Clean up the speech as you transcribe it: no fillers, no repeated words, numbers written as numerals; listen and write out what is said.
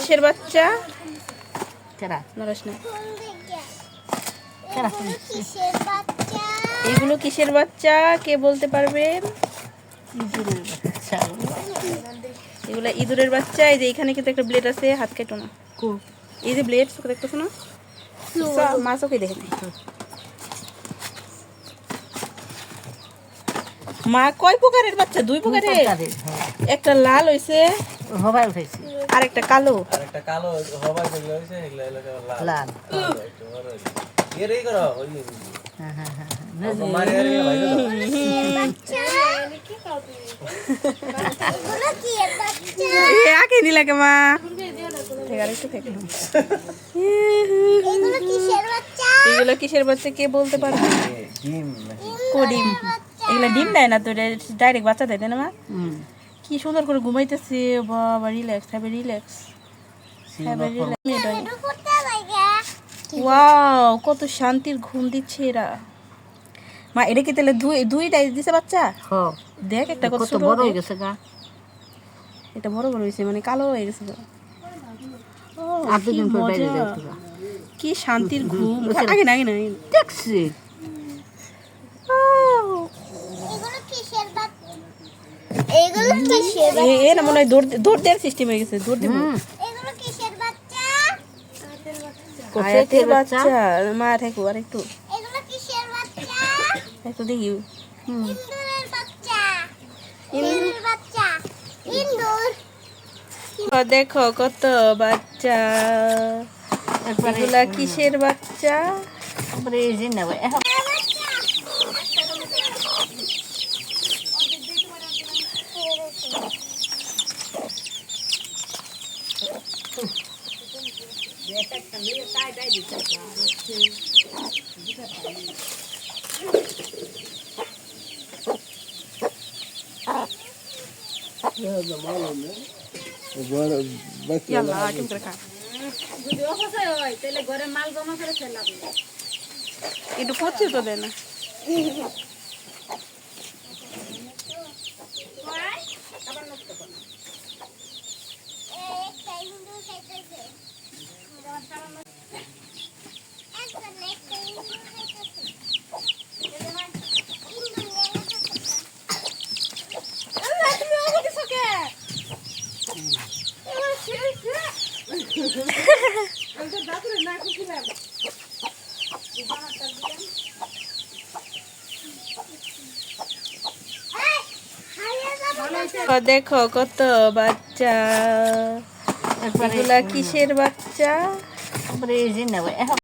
কিসের বাচ্চা? কেরা নরস না। কেরা এগুলো কিসের বাচ্চা কে বলতে পারবেন? ইঁদুরের বাচ্চা। এগুলো ইঁদুরের বাচ্চা। এই যে এখানে কিন্তু একটা ব্লেড আছে, হাত কেটো না। কো এই যে ব্লেড দেখতেছো না? মাছও কে দেখে নাই। মা কয় প্রকারের বাচ্চা? 2 প্রকারের। একটা লাল হইছে, হবাই উঠাইছি, আর একটা কালো। আরেকটা কালো হবাই যেগুলো হইছে এগুলা হলো লাল। লাল। একটু বড় হইছে। এরই করো ওই হ্যাঁ হ্যাঁ হ্যাঁ অল্প মারি আর ভাই দাও। এ আকে নি লাগে মা। ঠিক আছে একটু ফেলে। এগুলো কিসের বাচ্চা কে বলতে পারবে? ডিম ডিম। এগুলো ডিম দেয় না তো, ডাইরেক্ট বাচ্চা দেয় না মা? কি সুন্দর করে ঘুমাইতেছে বাবা, রিল্যাক্স হবে, রিল্যাক্স হবে, রিল্যাক্স। ওয়াও, কত শান্তির ঘুম দিচ্ছে এরা। মা এটা কি তাহলে দুইটাই দিছে বাচ্চা? হ্যাঁ দেখ একটা কত ছোট বড় হয়ে গেছে গা। এটা বড় বড় হয়েছে, মানে কালো হয়ে গেছে গা। আর দুদিন পর বাইরে মজা। যাইতো গা। কি শান্তির ঘুম। আগে না আগে না দেখছি এ না মনে হয় দৌড় দেওয়ার সিস্টেম হয়ে গেছে, দৌড় দিব। আয়াতের বাচ্চা। মা থাকো আর একটু একটু দেখি। দেখো কত বাচ্চা। এগুলা কিসের বাচ্চা? তারপরে এই যে নেব এখন ইয়াল্লা টিম করে খা। একটু পড়ছে তো দেয় না। দেখো কত বাচ্চা। এগুলা কিসের বাচ্চা? তারপরে এই যে নেব এখন